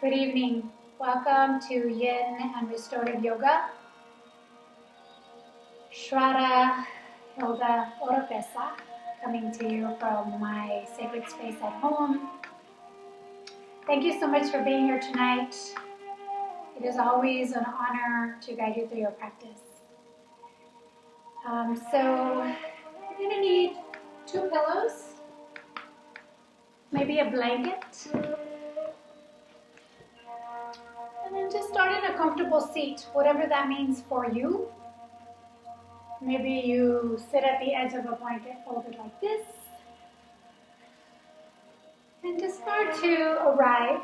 Good evening. Welcome to Yin and Restorative Yoga. Shraddha, Hilda, coming to you from my sacred space at home. Thank you so much for being here tonight. It is always an honor to guide you through your practice. So you're going to need 2 pillows, maybe a blanket. And then just start in a comfortable seat, whatever that means for you. Maybe you sit at the edge of a blanket folded like this. And to start to arrive,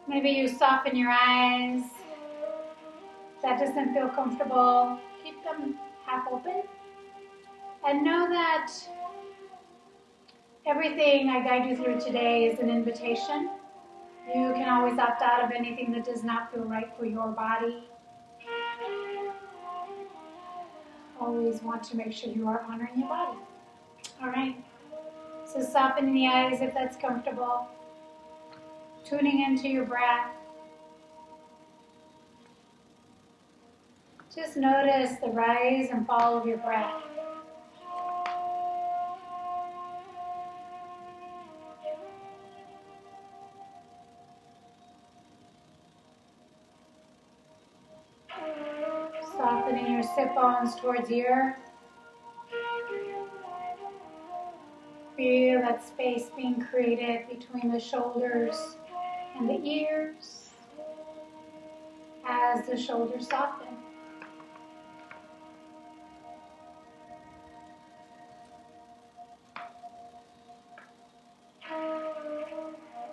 maybe you soften your eyes. If that doesn't feel comfortable, keep them half open. And know that everything I guide you through today is an invitation. You can always opt out of anything that does not feel right for your body. Always want to make sure you are honoring your body. All right. So soften the eyes if that's comfortable. Tuning into your breath. Just notice the rise and fall of your breath. Softening your sit bones towards the earth. Feel that space being created between the shoulders and the ears as the shoulders soften.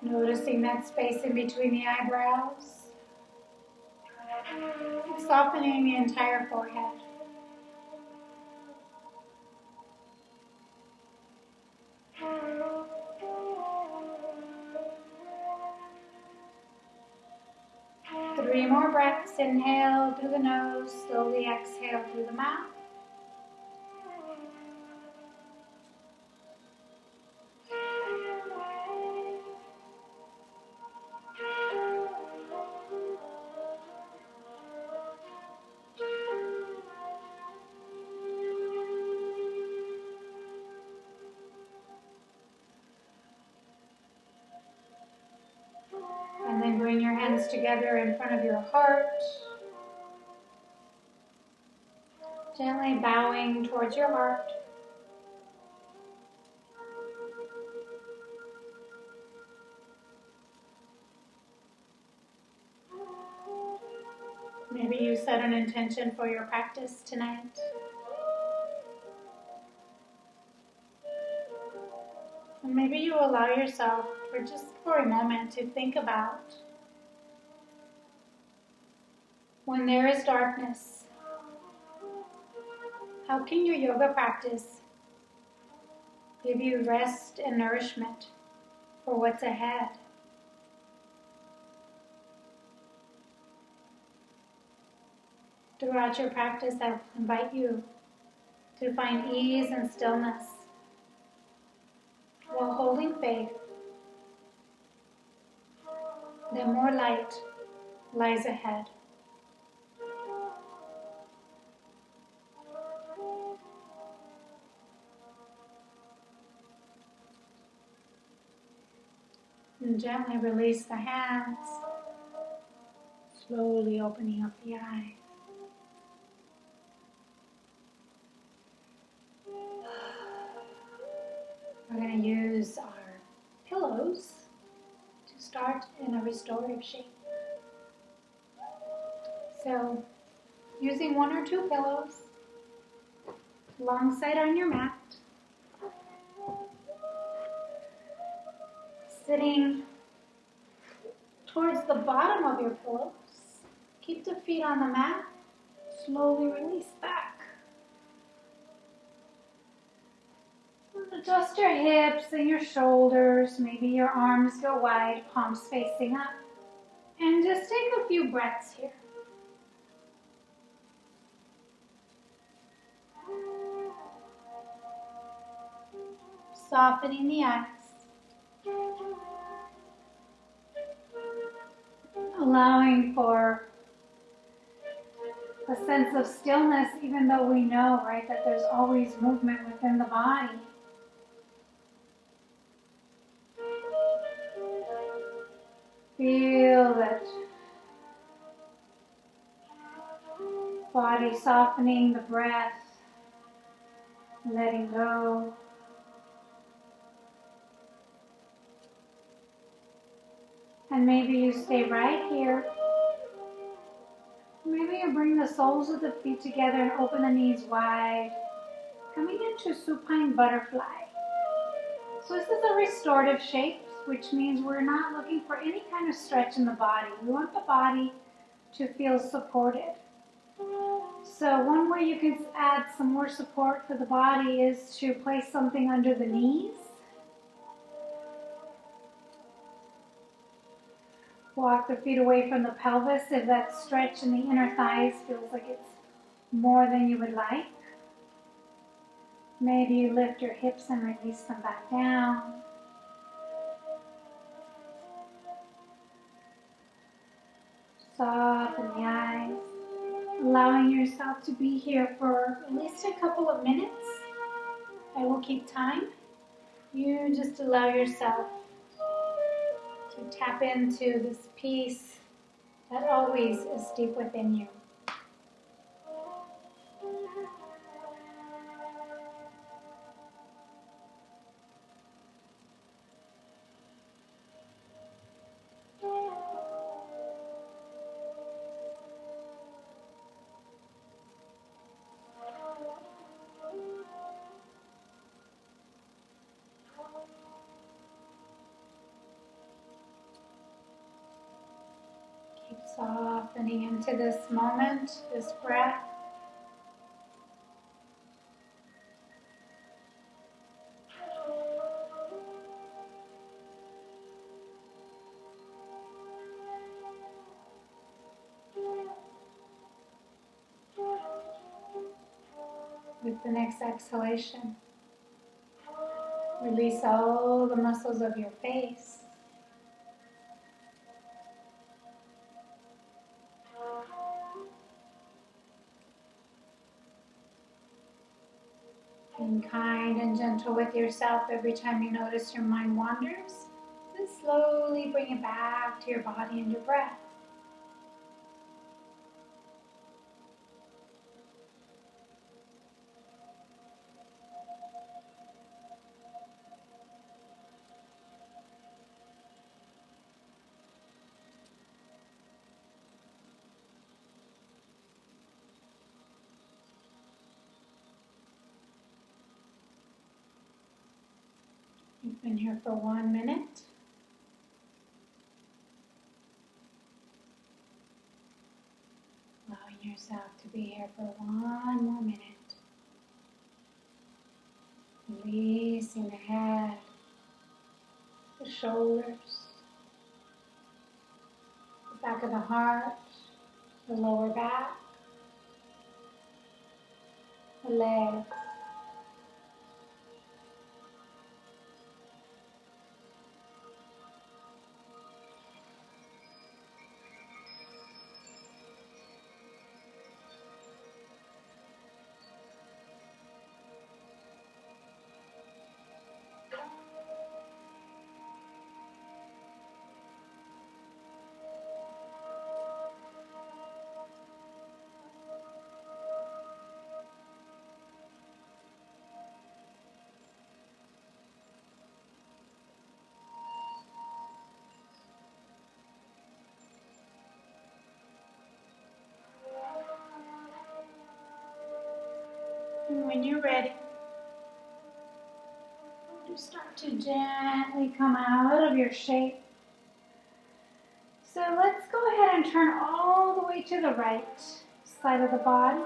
Noticing that space in between the eyebrows. Softening the entire forehead. Three more breaths. Inhale through the nose, slowly exhale through the mouth. And then bring your hands together in front of your heart. Gently bowing towards your heart. Maybe you set an intention for your practice tonight. And maybe you allow yourself for a moment to think about when there is darkness, how can your yoga practice give you rest and nourishment for what's ahead? Throughout your practice, I invite you to find ease and stillness while holding faith that more light lies ahead. And gently release the hands, slowly opening up the eyes. We're going to use our pillows to start in a restorative shape. So, using 1 or 2 pillows alongside on your mat, sitting towards the bottom of your pillows. Keep the feet on the mat. Slowly release back. Adjust your hips and your shoulders. Maybe your arms go wide, palms facing up. And just take a few breaths here. Softening the eyes. allowing for a sense of stillness, even though we know, right, that there's always movement within the body. Feel that body softening, the breath, letting go. And maybe you stay right here. Maybe you bring the soles of the feet together and open the knees wide, coming into supine butterfly. So this is a restorative shape, which means we're not looking for any kind of stretch in the body. We want the body to feel supported. So one way you can add some more support for the body is to place something under the knees. Walk the feet away from the pelvis if that stretch in the inner thighs feels like it's more than you would like. Maybe you lift your hips and release them back down. Soften the eyes, allowing yourself to be here for at least a couple of minutes. I will keep time. You just allow yourself to tap into this peace that always is deep within you. Keep softening into this moment, this breath. With the next exhalation, release all the muscles of your face. Being kind and gentle with yourself every time you notice your mind wanders. Then slowly bring it back to your body and your breath. You've been here for 1 minute. Allowing yourself to be here for 1 more minute. Releasing the head, the shoulders, the back of the heart, the lower back, the legs. And when you're ready, you start to gently come out of your shape. So let's go ahead and turn all the way to the right side of the body.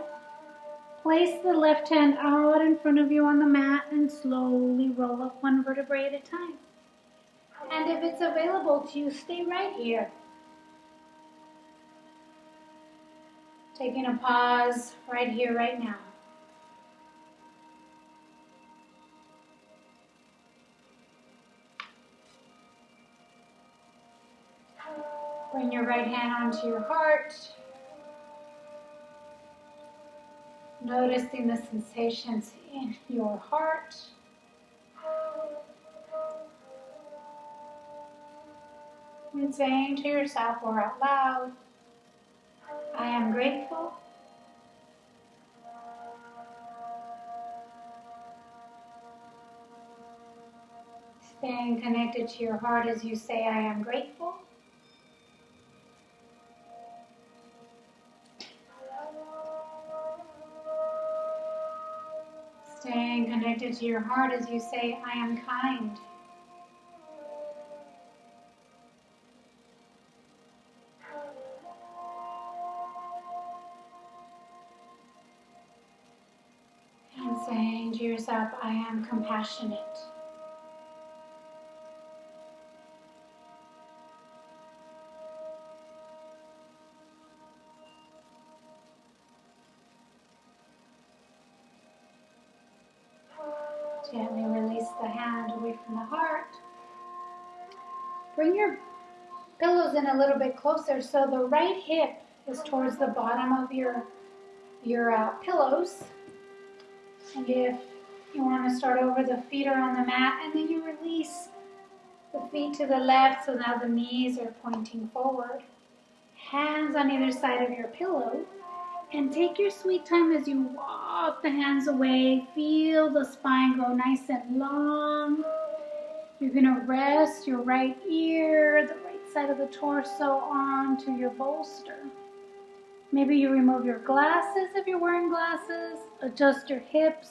Place the left hand out in front of you on the mat and slowly roll up 1 vertebrae at a time. And if it's available to you, stay right here. Taking a pause right here, right now. Bring your right hand onto your heart, noticing the sensations in your heart. And saying to yourself or out loud, I am grateful. Staying connected to your heart as you say, I am grateful. Staying connected to your heart as you say, I am kind. And saying to yourself, I am compassionate. Gently release the hand away from the heart. Bring your pillows in a little bit closer so the right hip is towards the bottom of your pillows. And if you want to start over, the feet are on the mat, and then you release the feet to the left, so now the knees are pointing forward. Hands on either side of your pillow. And take your sweet time as you walk the hands away. Feel the spine go nice and long. You're going to rest your right ear, the right side of the torso onto your bolster. Maybe you remove your glasses if you're wearing glasses. Adjust your hips.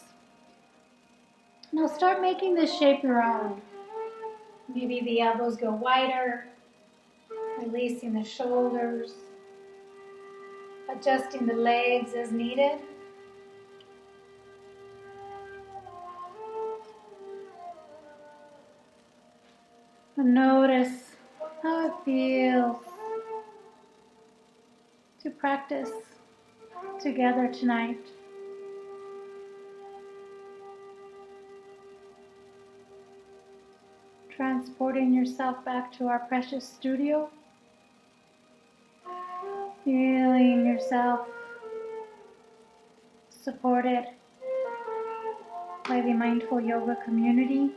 Now start making this shape your own. Maybe the elbows go wider, releasing the shoulders, adjusting the legs as needed. And notice how it feels to practice together tonight. Transporting yourself back to our precious studio. Feeling yourself supported by the Mindful Yoga community.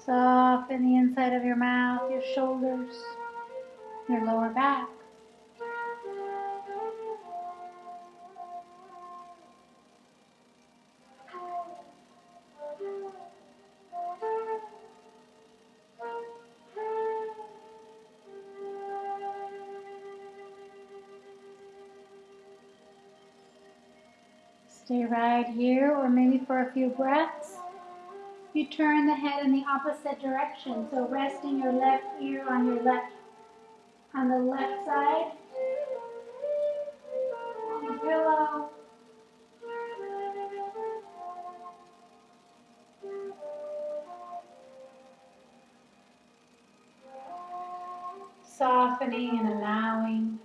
Soften the inside of your mouth, your shoulders, your lower back. Stay right here, or maybe for a few breaths. You turn the head in the opposite direction, so resting your left ear on the left side, on the pillow. Softening and allowing.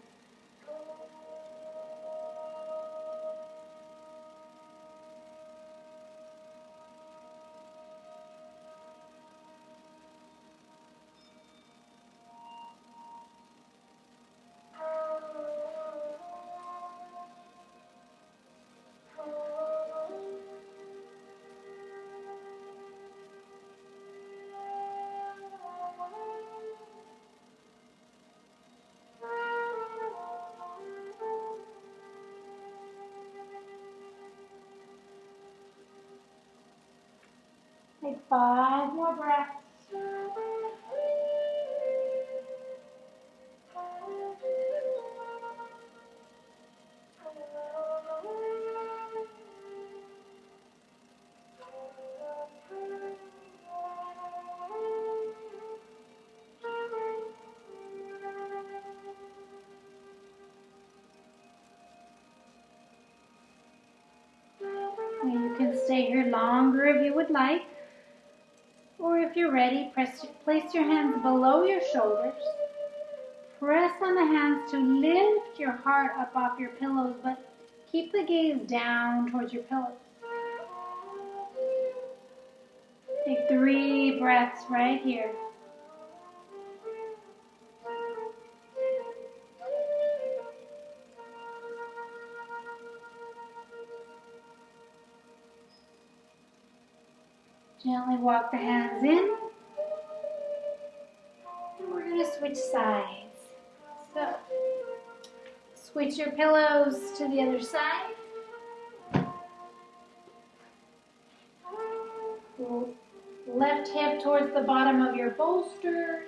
Take 5 more breaths. And you can stay here longer if you would like. Or if you're ready, place your hands below your shoulders. Press on the hands to lift your heart up off your pillows, but keep the gaze down towards your pillows. Take 3 breaths right here. Gently walk the hands in. And we're going to switch sides. So, switch your pillows to the other side. Left hip towards the bottom of your bolster.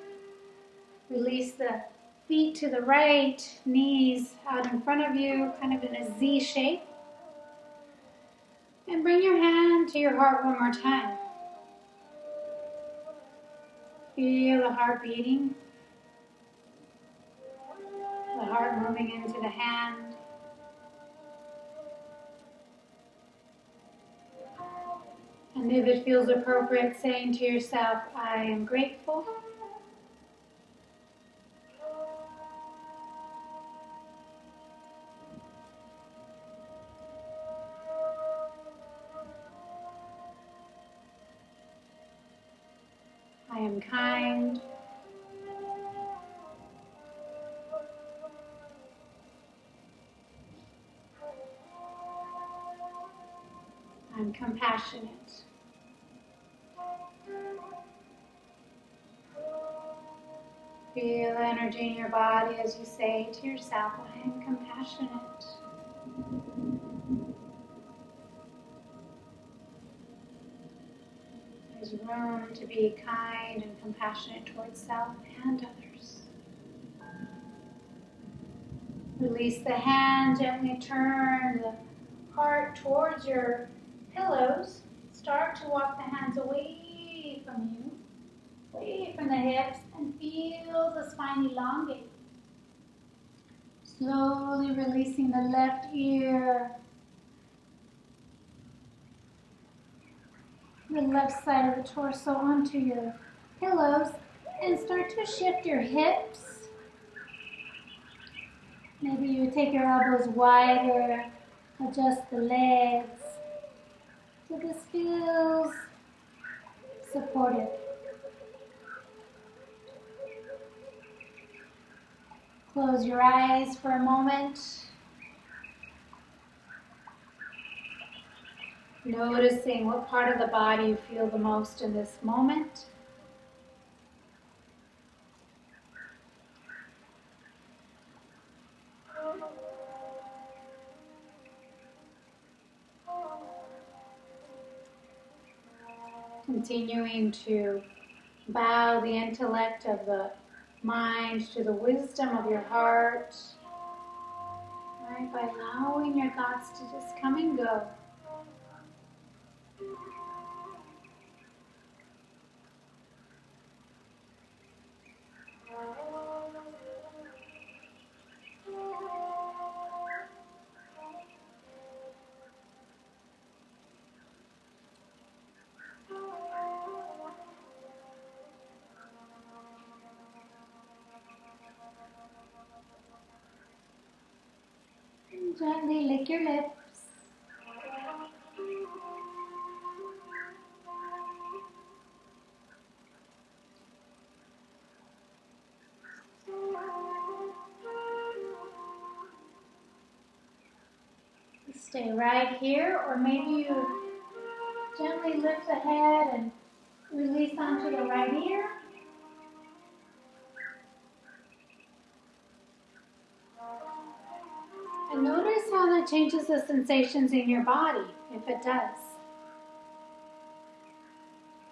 Release the feet to the right, knees out in front of you, kind of in a Z shape. And bring your hand to your heart one more time. Feel the heart beating. The heart moving into the hand. And if it feels appropriate, saying to yourself, I am grateful. I am kind. I'm compassionate. Feel the energy in your body as you say to yourself, I am compassionate. There's room to be kind and compassionate towards self and others. Release the hand, gently turn the heart towards your pillows. Start to walk the hands away from you, away from the hips, and feel the spine elongate. Slowly releasing the left ear, the left side of the torso onto your pillows, and start to shift your hips. Maybe you take your elbows wider, adjust the legs. So this feels supportive. Close your eyes for a moment. Noticing what part of the body you feel the most in this moment. Continuing to bow the intellect of the mind to the wisdom of your heart, right? By allowing your thoughts to just come and go. And gently lick your lips. Stay right here, or maybe you gently lift the head and release onto the right ear. And notice how that changes the sensations in your body, if it does.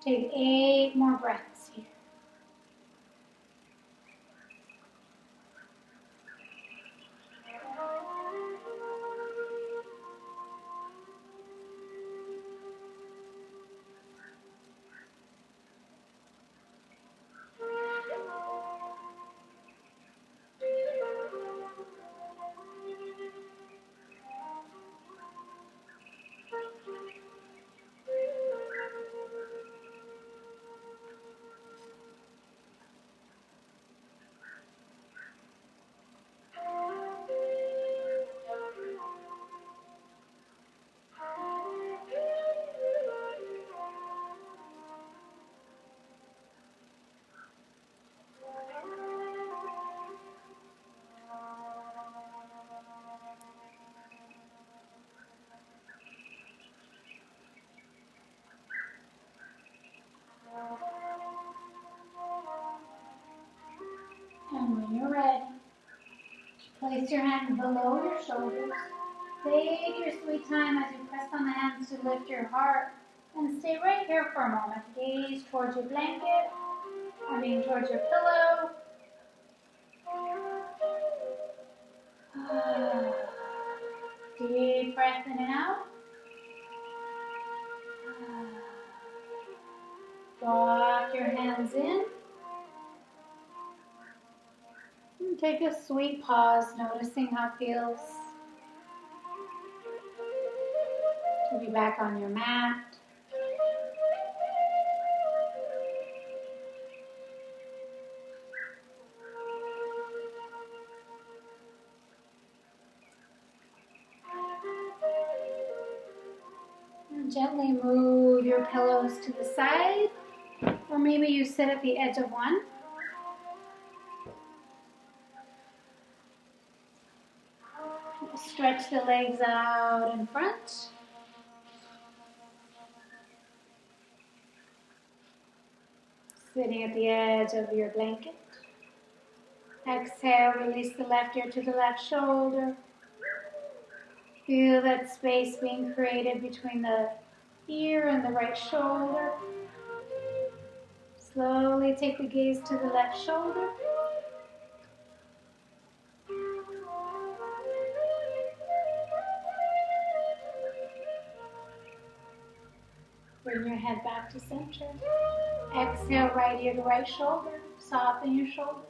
Take 8 more breaths here. Place your hands below your shoulders. Take your sweet time as you press on the hands to lift your heart. And stay right here for a moment. Gaze towards your blanket, towards your pillow. Deep breath in and out. Walk your hands in. And take a sweet pause, noticing how it feels to be back on your mat. And gently move your pillows to the side, or maybe you sit at the edge of one. Stretch the legs out in front. Sitting at the edge of your blanket. Exhale, release the left ear to the left shoulder. Feel that space being created between the ear and the right shoulder. Slowly take the gaze to the left shoulder. Bring your head back to center. Exhale, right ear to right shoulder. Soften your shoulder.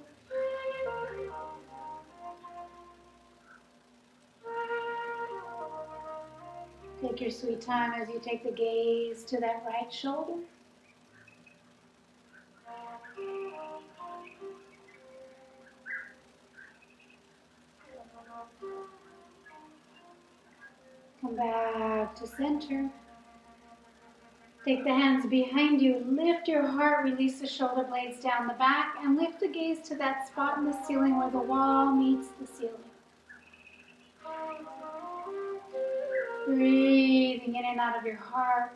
Take your sweet time as you take the gaze to that right shoulder. Come back to center. Take the hands behind you, lift your heart, release the shoulder blades down the back, and lift the gaze to that spot in the ceiling where the wall meets the ceiling. Breathing in and out of your heart,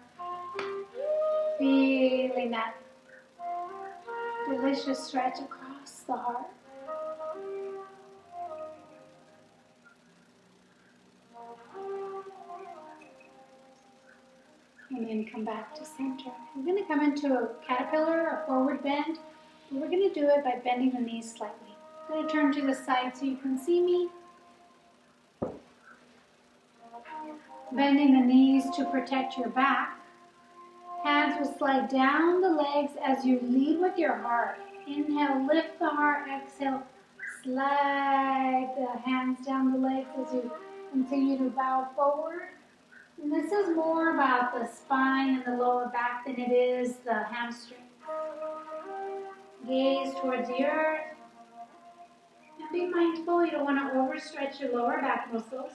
feeling that delicious stretch across the heart. And then come back to center. We're going to come into a caterpillar, a forward bend. And we're going to do it by bending the knees slightly. I'm going to turn to the side so you can see me. Bending the knees to protect your back. Hands will slide down the legs as you lead with your heart. Inhale, lift the heart. Exhale, slide the hands down the legs as you continue to bow forward. And this is more about the spine and the lower back than it is the hamstring. Gaze towards the earth. And be mindful you don't want to overstretch your lower back muscles.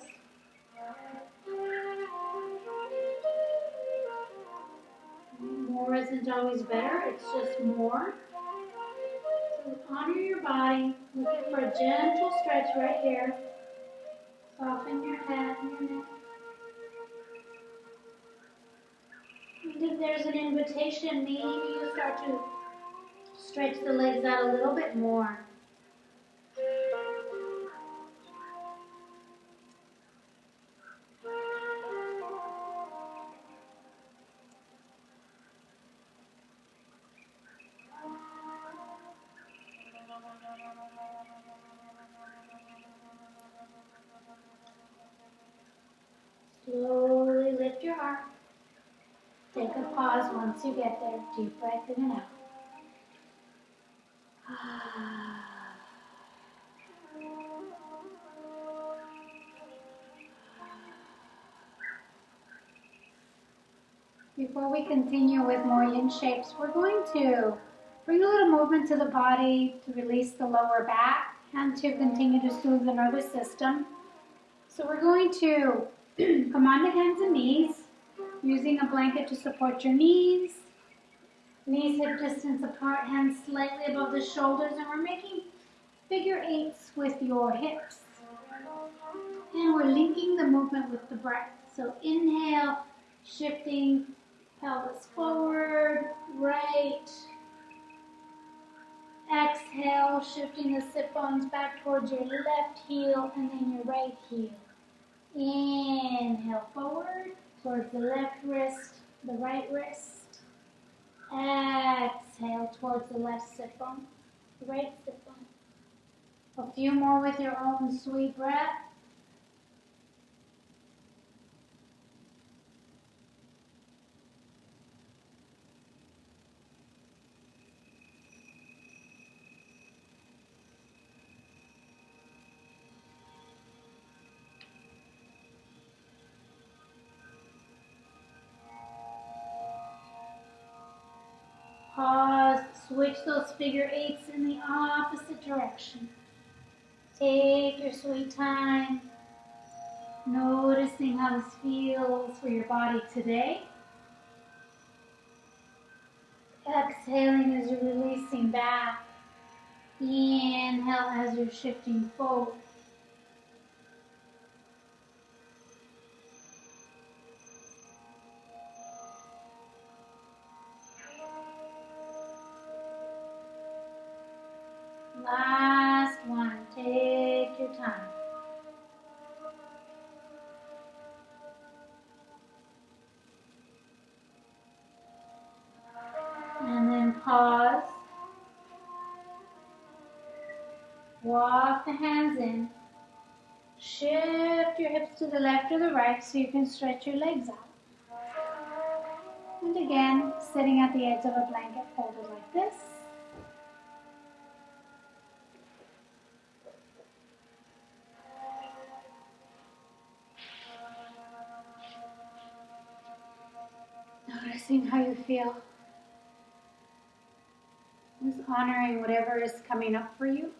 More isn't always better, it's just more. So honor your body. Looking for a gentle stretch right here. Soften your head and your neck. And if there's an invitation, maybe you start to stretch the legs out a little bit more. Slowly lift your heart. Take a pause once you get there. Deep breath in and out. Before we continue with more yin shapes, we're going to bring a little movement to the body to release the lower back and to continue to soothe the nervous system. So we're going to come onto hands and knees, using a blanket to support your knees. Knees hip distance apart, hands slightly above the shoulders, and we're making figure eights with your hips. And we're linking the movement with the breath. So inhale, shifting pelvis forward, right. Exhale, shifting the sit bones back towards your left heel and then your right heel. Inhale forward towards the left wrist, the right wrist. Exhale towards the left sit bone, the right sit bone. A few more with your own sweet breath. Pause, switch those figure eights in the opposite direction. Take your sweet time, noticing how this feels for your body today. Exhaling as you're releasing back. Inhale as you're shifting forward. Last one, take your time. And then pause. Walk the hands in. Shift your hips to the left or the right so you can stretch your legs out. And again, sitting at the edge of a blanket folded like this. Noticing how you feel. Just honoring whatever is coming up for you.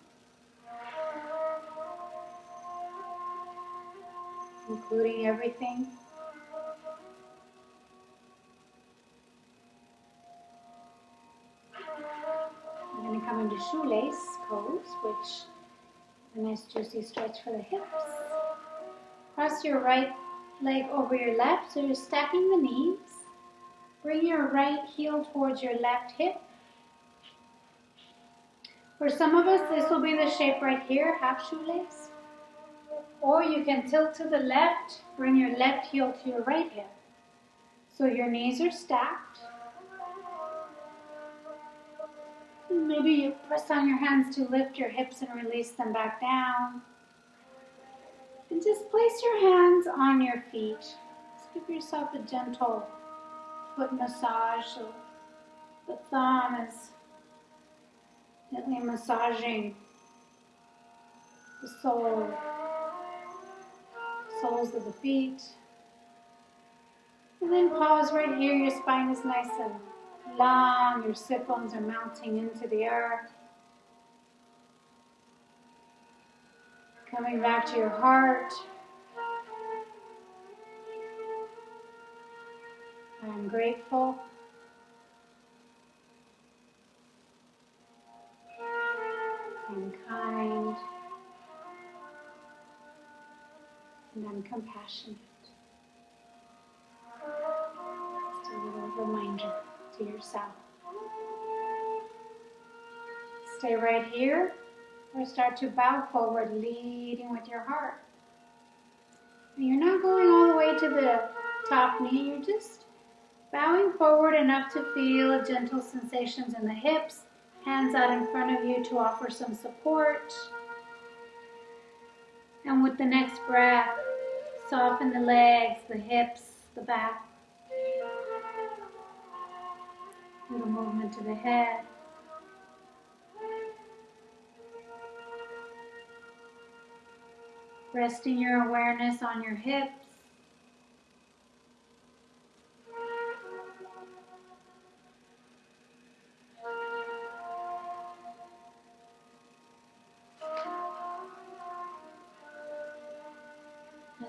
Including everything. I'm going to come into shoelace pose, which is a nice juicy stretch for the hips. Cross your right leg over your left, so you're stacking the knees. Bring your right heel towards your left hip. For some of us, this will be the shape right here, half shoelace. Or you can tilt to the left, bring your left heel to your right hip. So your knees are stacked. Maybe you press on your hands to lift your hips and release them back down. And just place your hands on your feet. Just give yourself a gentle foot massage. So the thumb is gently massaging the soles of the feet. And then pause right here. Your spine is nice and long. Your sit bones are mounting into the earth. Coming back to your heart. I'm grateful. I'm kind. And I'm compassionate. Just a little reminder to yourself. Stay right here or start to bow forward, leading with your heart. And you're not going all the way to the top knee, you're just bowing forward enough to feel gentle sensations in the hips, hands out in front of you to offer some support. And with the next breath, soften the legs, the hips, the back. Little movement to the head. Resting your awareness on your hips.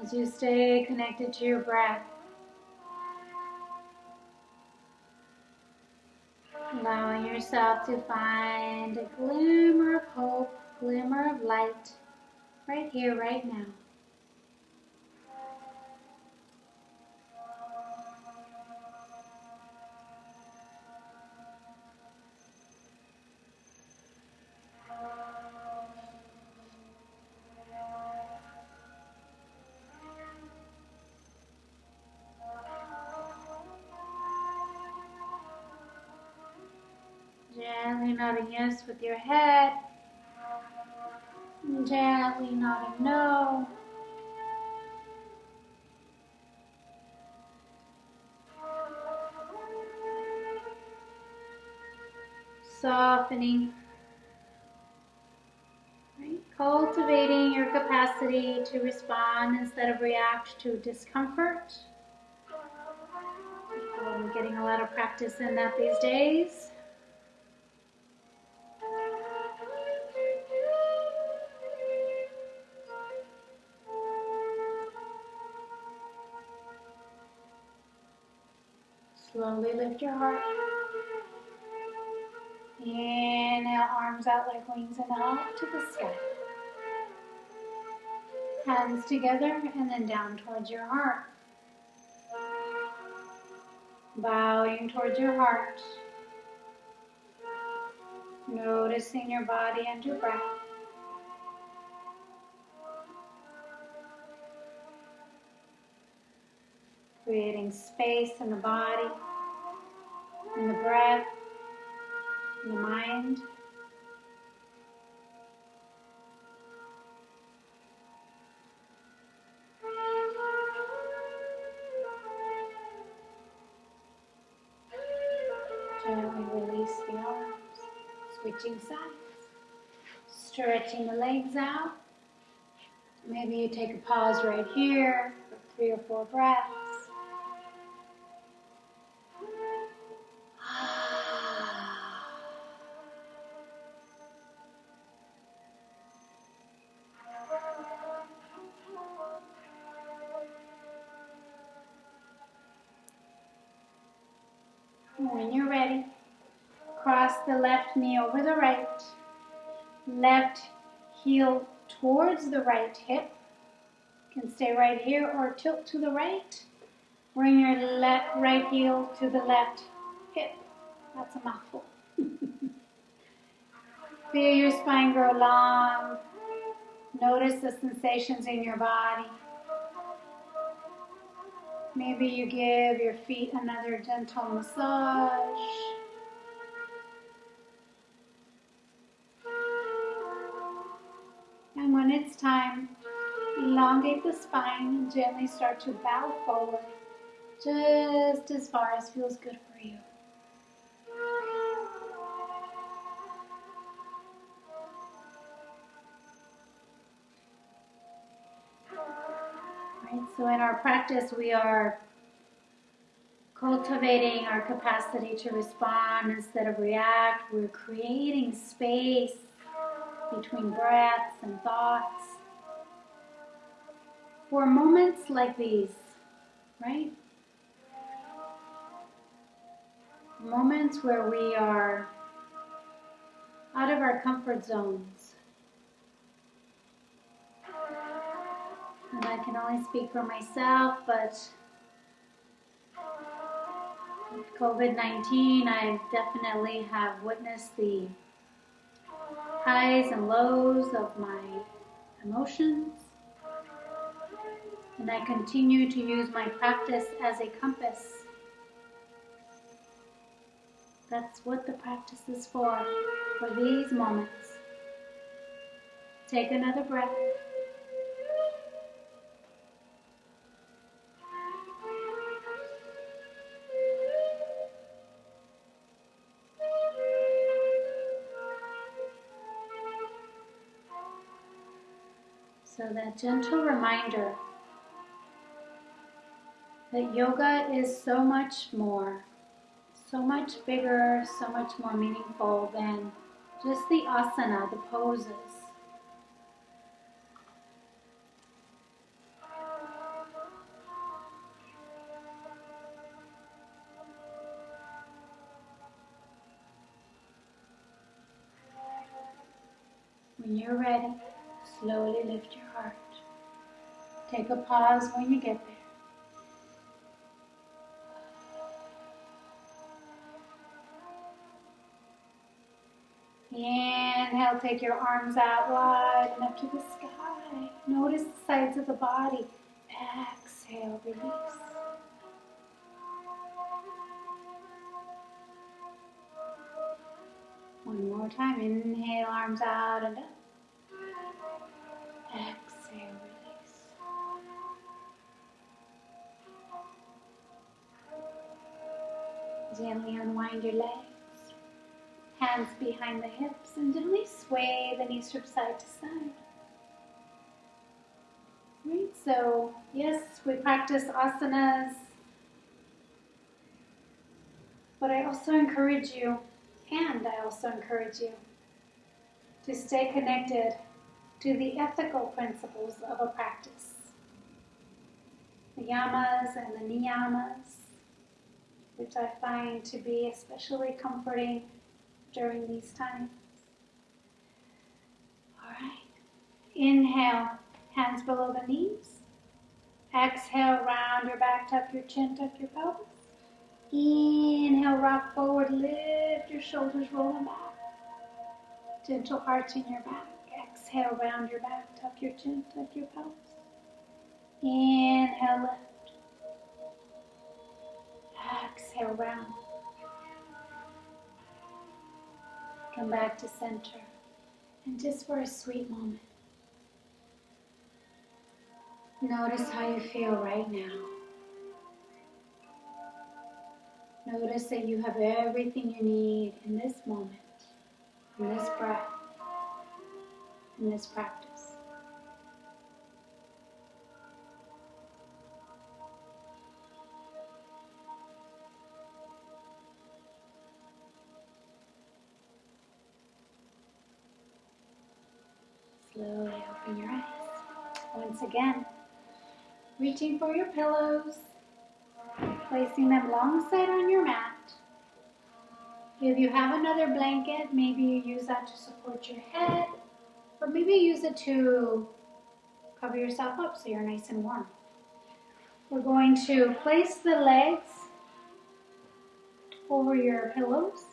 As you stay connected to your breath, allowing yourself to find a glimmer of hope, glimmer of light, right here, right now. Gently nodding yes with your head. And gently nodding no. Softening. Right? Cultivating your capacity to respond instead of react to discomfort. I'm getting a lot of practice in that these days. Slowly lift your heart. Inhale, arms out like wings and up to the sky. Hands together and then down towards your heart. Bowing towards your heart. Noticing your body and your breath. Creating space in the body, in the breath, in the mind. Gently release the arms, switching sides, stretching the legs out. Maybe you take a pause right here for 3 or 4 breaths. When you're ready, cross the left knee over the right, left heel towards the right hip. You can stay right here or tilt to the right. Bring your right heel to the left hip. That's a mouthful. Feel your spine grow long. Notice the sensations in your body. Maybe you give your feet another gentle massage. And when it's time, elongate the spine and gently start to bow forward, just as far as feels good for you. Right, so in our practice, we are cultivating our capacity to respond instead of react. We're creating space between breaths and thoughts for moments like these, right? Moments where we are out of our comfort zones. And I can only speak for myself, but with COVID-19, I definitely have witnessed the highs and lows of my emotions. And I continue to use my practice as a compass. That's what the practice is for these moments. Take another breath. So that gentle reminder that yoga is so much more, so much bigger, so much more meaningful than just the asana, the poses. When you're ready, slowly lift your heart. Take a pause when you get there. Inhale, take your arms out wide and up to the sky. Notice the sides of the body. Exhale, release. One more time. Inhale, arms out and up. Exhale, release. Gently unwind your legs. Hands behind the hips and gently sway the knees from side to side. Right, so yes, we practice asanas, but I also encourage you to stay connected to the ethical principles of a practice. The yamas and the niyamas, which I find to be especially comforting during these times. All right. Inhale, hands below the knees. Exhale, round your back, tuck your chin, tuck your pelvis. Inhale, rock forward, lift your shoulders, roll them back. Gentle arch in your back. Exhale, round your back, tuck your chin, tuck your pelvis. Inhale, lift. Exhale, round. Come back to center. And just for a sweet moment, notice how you feel right now. Notice that you have everything you need in this moment, in this breath, in this practice. Slowly open your eyes. Once again, reaching for your pillows, placing them alongside on your mat. If you have another blanket, maybe you use that to support your head, or maybe use it to cover yourself up so you're nice and warm. We're going to place the legs over your pillows.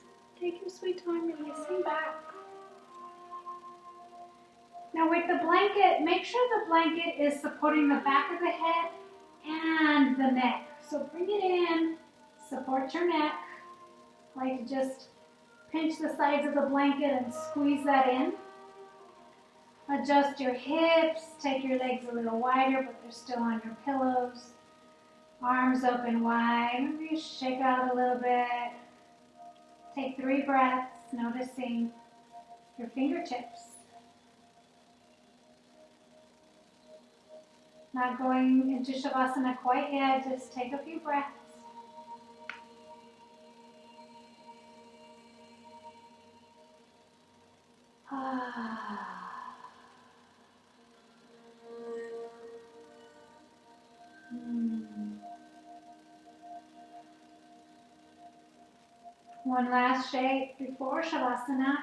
Take your sweet time releasing back. Now with the blanket, make sure the blanket is supporting the back of the head and the neck. So bring it in, support your neck. Like just pinch the sides of the blanket and squeeze that in. Adjust your hips, take your legs a little wider, but they're still on your pillows. Arms open wide, maybe you shake out a little bit. Take 3 breaths, noticing your fingertips. Not going into Shavasana quite yet, just take a few breaths. One last shake before Shavasana.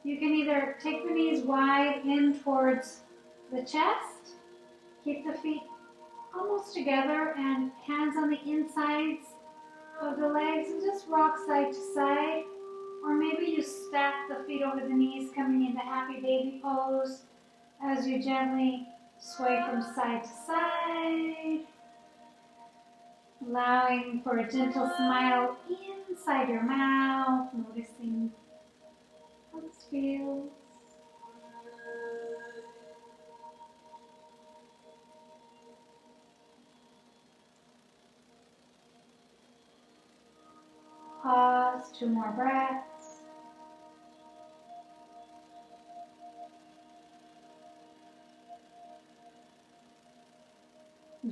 You can either take the knees wide in towards the chest, keep the feet almost together and hands on the insides of the legs and just rock side to side. Or maybe you stack the feet over the knees, coming into happy baby pose as you gently sway from side to side. Allowing for a gentle smile inside your mouth, noticing how this feels. Pause, 2 more breaths.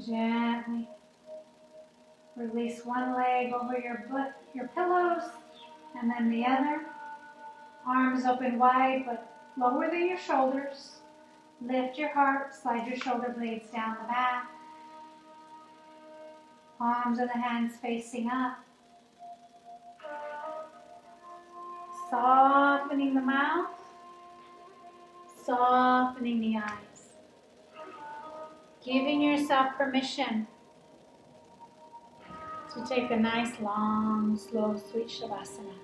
Gently release one leg over your pillows, and then the other. Arms open wide, but lower than your shoulders. Lift your heart, slide your shoulder blades down the back. Palms of the hands facing up. Softening the mouth, softening the eyes. Giving yourself permission to take a nice, long, slow, sweet Shavasana.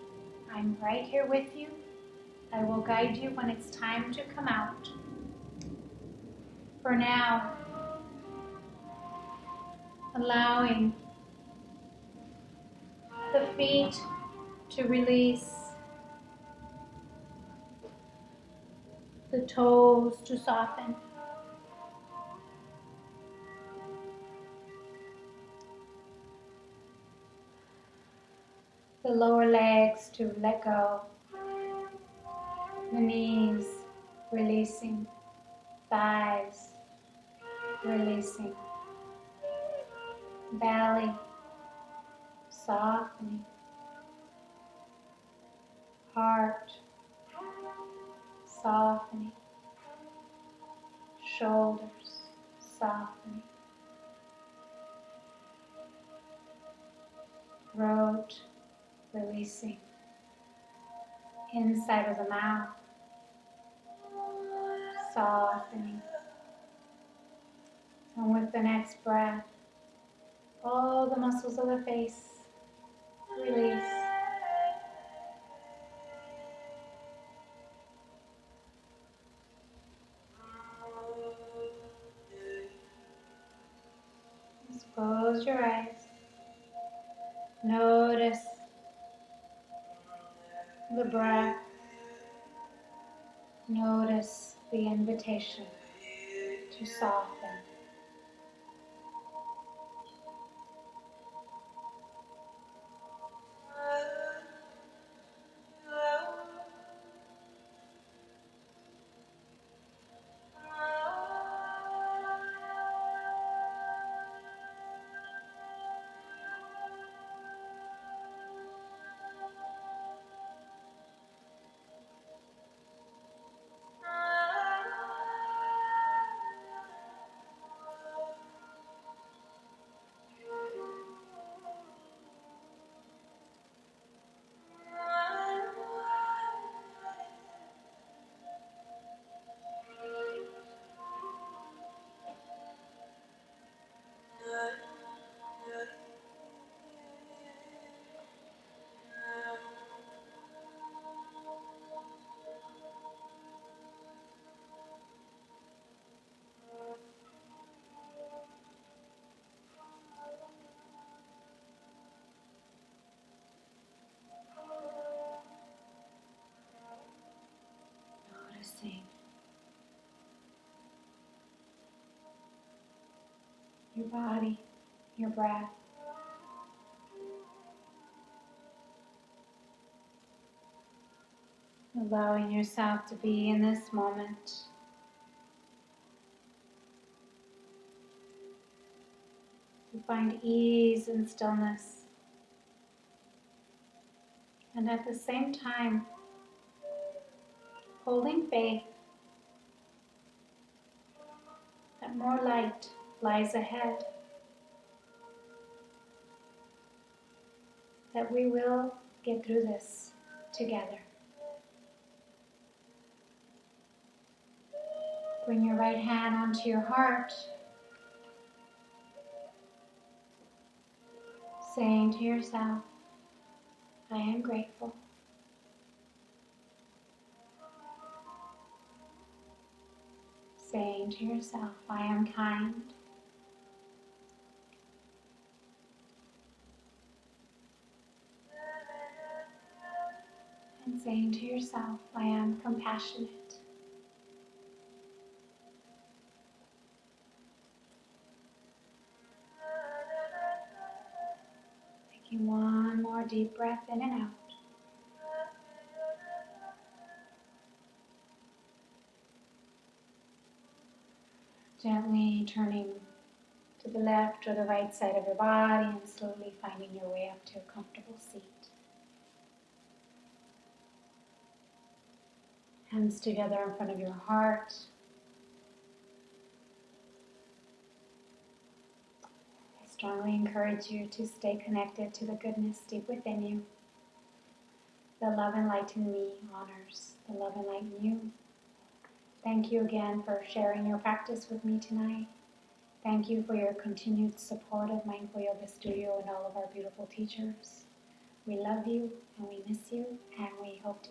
I'm right here with you. I will guide you when it's time to come out. For now, allowing the feet to release the toes to soften, the lower legs to let go, the knees releasing, thighs releasing, belly softening, heart softening, shoulders softening, throat releasing, inside of the mouth softening. And with the next breath, all the muscles of the face release. Just close your eyes. Notice the breath. Notice the invitation to soften. Noticing your body, your breath. Allowing yourself to be in this moment. To find ease and stillness. And at the same time, holding faith that more light lies ahead. That we will get through this together. Bring your right hand onto your heart, saying to yourself, I am grateful. Saying to yourself, I am kind. And saying to yourself, I am compassionate. Taking one more deep breath in and out. Gently turning to the left or the right side of your body and slowly finding your way up to a comfortable seat. Hands together in front of your heart. I strongly encourage you to stay connected to the goodness deep within you. The love and light in me honors the love and light in you. Thank you again for sharing your practice with me tonight. Thank you for your continued support of Mindful Yoga Studio and all of our beautiful teachers. We love you and we miss you, and we hope to